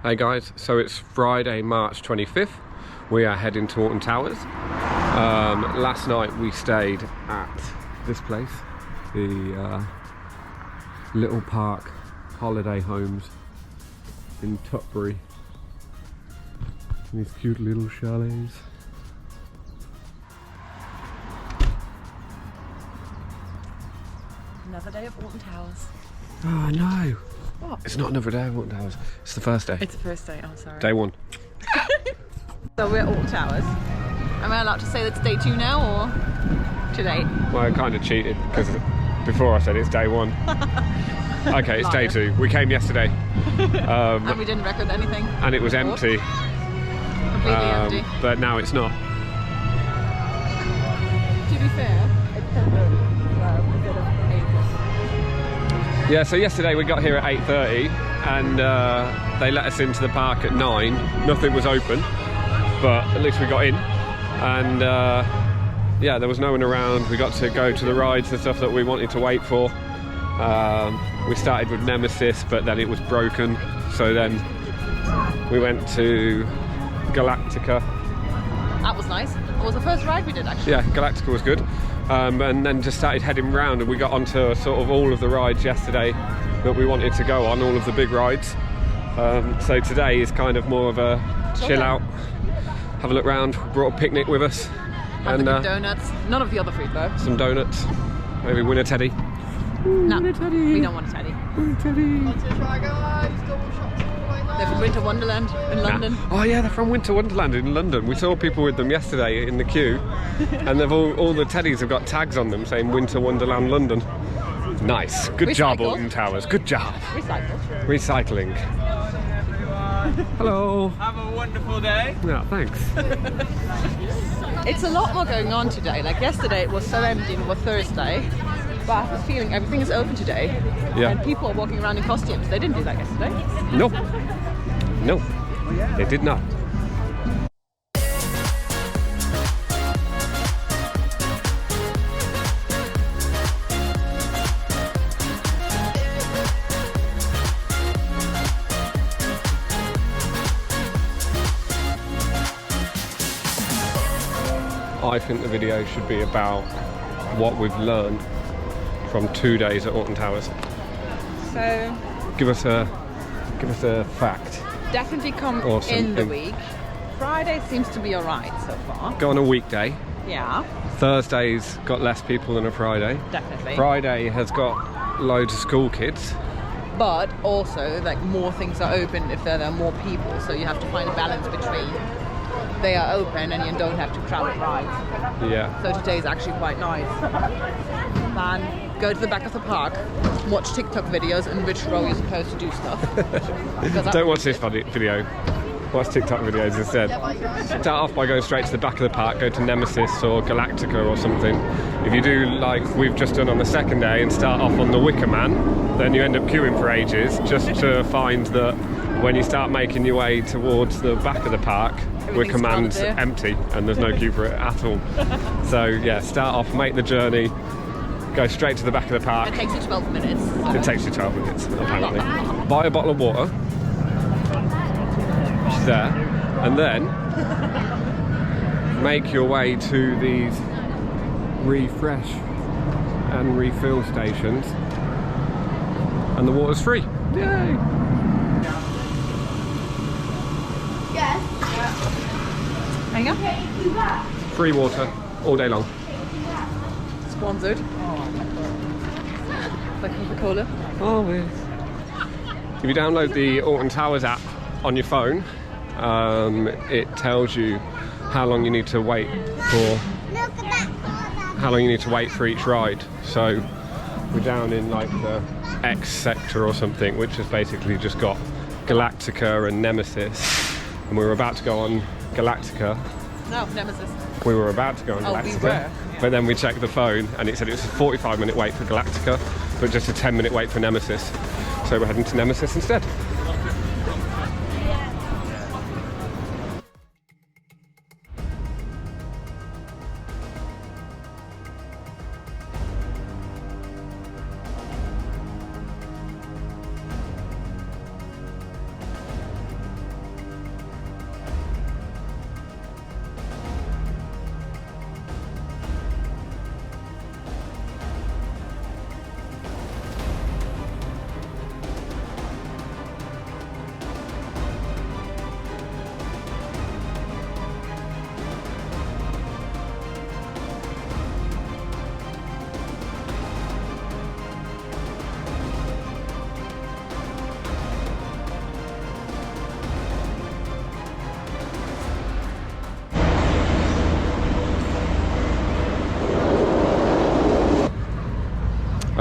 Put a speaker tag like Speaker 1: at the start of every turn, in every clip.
Speaker 1: Hey guys, so it's Friday, March 25th. We are heading to Alton Towers. Last night we stayed at this place, the Little Park Holiday Homes in Tutbury. These cute little chalets.
Speaker 2: Another day of Alton Towers.
Speaker 1: Oh no!
Speaker 2: What?
Speaker 1: It's not another day of Alton Towers. It's the first day.
Speaker 2: It's the first day, oh sorry.
Speaker 1: Day one.
Speaker 2: So we're at Alton Towers. Am I allowed to say that's day 2 now or today?
Speaker 1: Well, I kind of cheated because before I said it's day one. Okay, it's day 2. We came yesterday.
Speaker 2: And we didn't record anything.
Speaker 1: And it was empty.
Speaker 2: Completely empty.
Speaker 1: But now it's not.
Speaker 2: To be fair, it's temporary.
Speaker 1: Yeah, so yesterday we got here at 8:30 and they let us into the park at 9. Nothing was open, but at least we got in. And yeah, there was no one around. We got to go to the rides and stuff that we wanted to wait for. We started with Nemesis, but then it was broken. So then we went to Galactica.
Speaker 2: That was nice. It was the first ride we did actually.
Speaker 1: Yeah, Galactica was good. And then just started heading round, and we got onto sort of all of the rides yesterday that we wanted to go on, all of the big rides. So today is kind of more of a chill out, have a look round, brought a picnic with us.
Speaker 2: Have the good donuts. None of the other food though.
Speaker 1: Some donuts, maybe win a teddy.
Speaker 2: No,
Speaker 1: win a teddy.
Speaker 2: we don't want a teddy.
Speaker 1: Win a teddy.
Speaker 2: They're from Winter Wonderland in London.
Speaker 1: Oh yeah, they're from Winter Wonderland in London. We saw people with them yesterday in the queue, and they've all the teddies have got tags on them saying Winter Wonderland London. Nice, good job, Alton Towers. Good job. Recycling. Hello.
Speaker 3: Have a wonderful day.
Speaker 1: Yeah, thanks.
Speaker 2: It's a lot more going on today. Like yesterday, it was so empty. It was Thursday. But I have a feeling everything is open today.
Speaker 1: Yeah.
Speaker 2: And people are walking around in costumes. They didn't do that yesterday.
Speaker 1: No. No, they did not. I think the video should be about what we've learned from 2 days at Alton Towers.
Speaker 2: So
Speaker 1: Give us a fact.
Speaker 2: definitely come
Speaker 1: Or
Speaker 2: in the
Speaker 1: something.
Speaker 2: week. Friday seems to be alright so far.
Speaker 1: Go on a weekday.
Speaker 2: Yeah,
Speaker 1: Thursday's got less people than a Friday.
Speaker 2: definitely.
Speaker 1: Friday has got loads of school kids.
Speaker 2: But also, like, more things are open if there are more people. So you have to find a balance between they are open and you don't have to crowd rides.
Speaker 1: Yeah.
Speaker 2: So today's actually quite nice. Then go to the back of the park, watch TikTok videos in which row you're supposed to do stuff.
Speaker 1: Don't watch this video. Watch TikTok videos instead. Start off by going straight to the back of the park, go to Nemesis or Galactica or something. If you do like we've just done on the second day and start off on the Wicker Man, then you end up queuing for ages just to find that when you start making your way towards the back of the park, Wicker Man's empty and there's no queue for it at all. So yeah, start off, make the journey, go straight to the back of the park.
Speaker 2: It takes you 12 minutes.
Speaker 1: It takes you 12 minutes, apparently. Buy a bottle of water, which is there, and then make your way to these refresh and refill stations, and the water's free. Yay!
Speaker 2: There you go.
Speaker 1: Free water all day long.
Speaker 2: Sponsored. Like Coca-Cola.
Speaker 1: Always. If you download the Alton Towers app on your phone, it tells you how long you need to wait for each ride. So we're down in like the X sector or something, which has basically just got Galactica and Nemesis, and we were about to go on Galactica.
Speaker 2: No, Nemesis.
Speaker 1: We were about to go on Galactica,
Speaker 2: we were.
Speaker 1: but then we checked the phone and it said it was a 45-minute wait for Galactica, but just a 10-minute wait for Nemesis. So we're heading to Nemesis instead.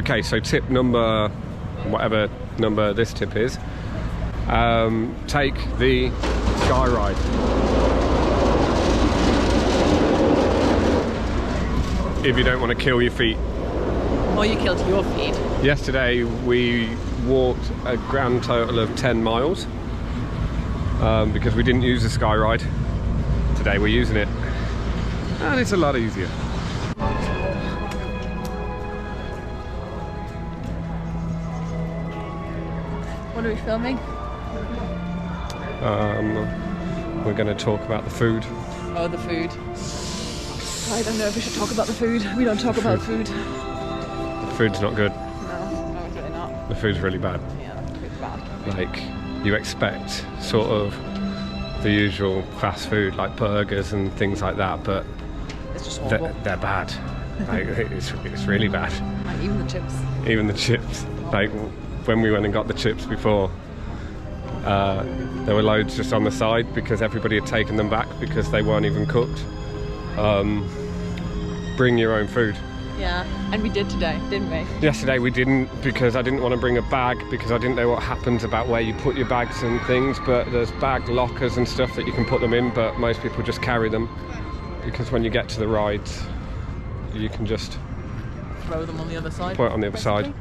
Speaker 1: Okay, so tip number, whatever number this tip is, take the Skyride. If you don't want to kill your feet.
Speaker 2: Or you killed your feet.
Speaker 1: Yesterday we walked a grand total of 10 miles because we didn't use the Skyride. Today we're using it and it's a lot easier.
Speaker 2: What are we filming?
Speaker 1: We're going to talk about the food.
Speaker 2: Oh, the food. I don't know if we should talk about the food. We don't talk about food.
Speaker 1: The food's not good.
Speaker 2: No, it's really not.
Speaker 1: The food's really bad.
Speaker 2: Yeah, the food's bad.
Speaker 1: Like, you expect sort of the usual fast food like burgers and things like that, but
Speaker 2: It's just horrible.
Speaker 1: they're bad. Like, it's really bad.
Speaker 2: And even the chips.
Speaker 1: Even the chips. Like, when we went and got the chips before, there were loads just on the side because everybody had taken them back because they weren't even cooked. Bring your own food.
Speaker 2: Yeah, and we did today, didn't we?
Speaker 1: Yesterday we didn't, because I didn't want to bring a bag because I didn't know what happens about where you put your bags and things, but there's bag lockers and stuff that you can put them in, but most people just carry them because when you get to the rides you can just
Speaker 2: Throw them on the other side.
Speaker 1: put it on the other
Speaker 2: basically.
Speaker 1: side.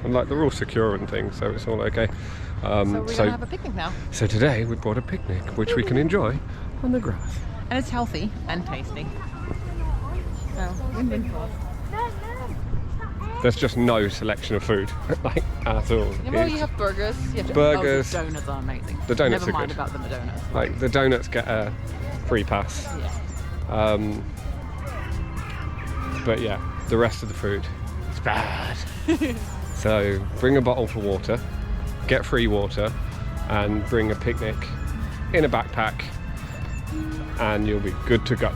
Speaker 1: And like, they're all secure and things, so it's all okay.
Speaker 2: So we're going to have a picnic now.
Speaker 1: So today we brought a picnic which we can enjoy on the grass.
Speaker 2: And it's healthy and tasty. So, win-win for us.
Speaker 1: There's just no selection of food, like, at all.
Speaker 2: Yeah, well, you have burgers. You have
Speaker 1: Burgers.
Speaker 2: Oh, the donuts are amazing.
Speaker 1: The donuts
Speaker 2: Never
Speaker 1: are
Speaker 2: mind
Speaker 1: good.
Speaker 2: about the donuts.
Speaker 1: Like, the donuts get a free pass.
Speaker 2: Yeah.
Speaker 1: But yeah, the rest of the food is bad. So bring a bottle for water, get free water, and bring a picnic in a backpack, and you'll be good to go.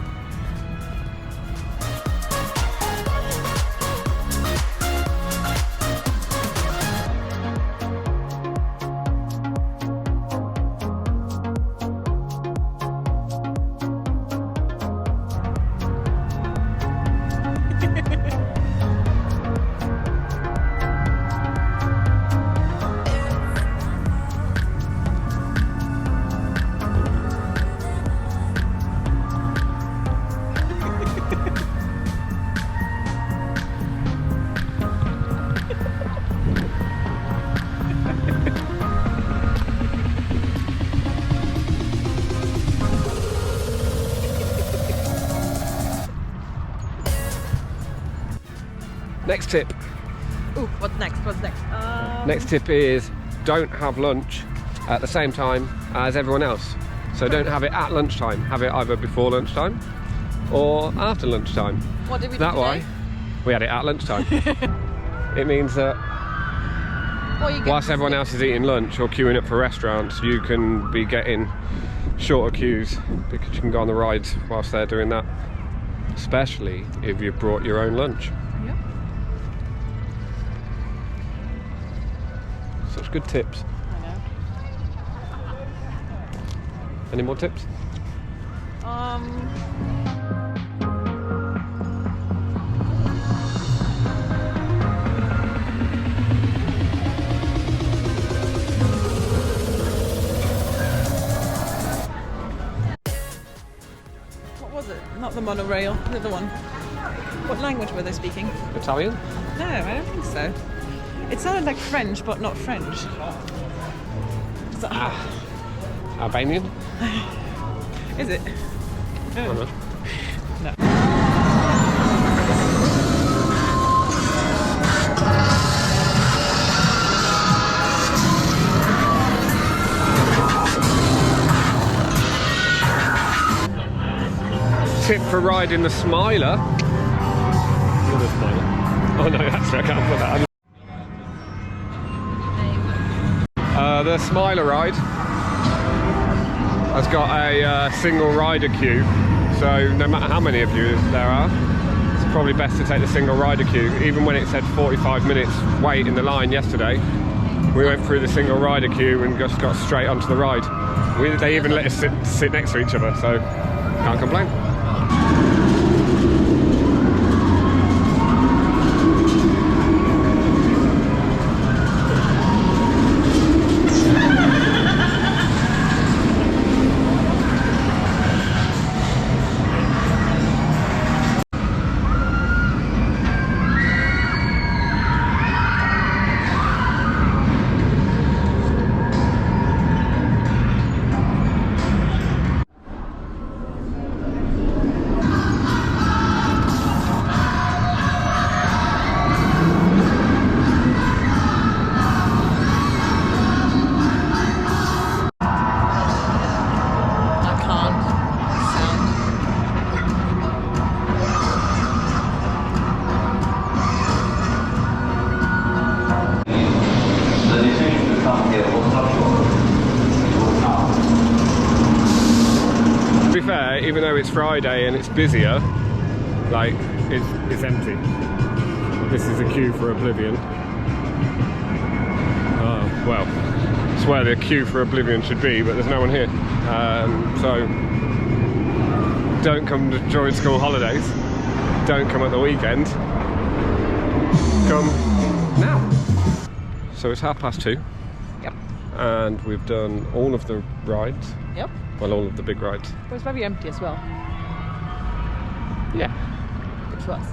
Speaker 1: Next tip.
Speaker 2: Ooh, what's next? What's next?
Speaker 1: Next tip is don't have lunch at the same time as everyone else. So don't have it at lunchtime. Have it either before lunchtime or after lunchtime.
Speaker 2: What did we do
Speaker 1: That
Speaker 2: today?
Speaker 1: way, we had it at lunchtime. It means that
Speaker 2: Well, you get
Speaker 1: whilst everyone else is eating lunch or queuing up for restaurants, you can be getting shorter queues because you can go on the rides whilst they're doing that. Especially if you've brought your own lunch.
Speaker 2: Yeah.
Speaker 1: Such good tips.
Speaker 2: I know.
Speaker 1: Any more tips?
Speaker 2: What was it? Not the monorail, the other one. What language were they speaking?
Speaker 1: Italian?
Speaker 2: No, I don't think so. It sounded like French, but not French. Is that
Speaker 1: Albanian?
Speaker 2: Is it?
Speaker 1: I don't know.
Speaker 2: No.
Speaker 1: Tip for riding the Smiler. Another Smiler. Oh no, actually I can't put that on. The Smiler ride has got a single rider queue, so no matter how many of you there are, it's probably best to take the single rider queue. Even when it said 45 minutes wait in the line yesterday, we went through the single rider queue and just got straight onto the ride. They even let us sit next to each other, so can't complain. it's Friday and it's busier, like it's empty. This is a queue for Oblivion. Well, it's where the queue for Oblivion should be, but there's no one here. So don't come during school holidays. Don't come at the weekend. Come now. So it's 2:30.
Speaker 2: Yep.
Speaker 1: And we've done all of the rides.
Speaker 2: Yep.
Speaker 1: Well, all of the big rides.
Speaker 2: It was very empty as well.
Speaker 1: Yeah.
Speaker 2: Which was.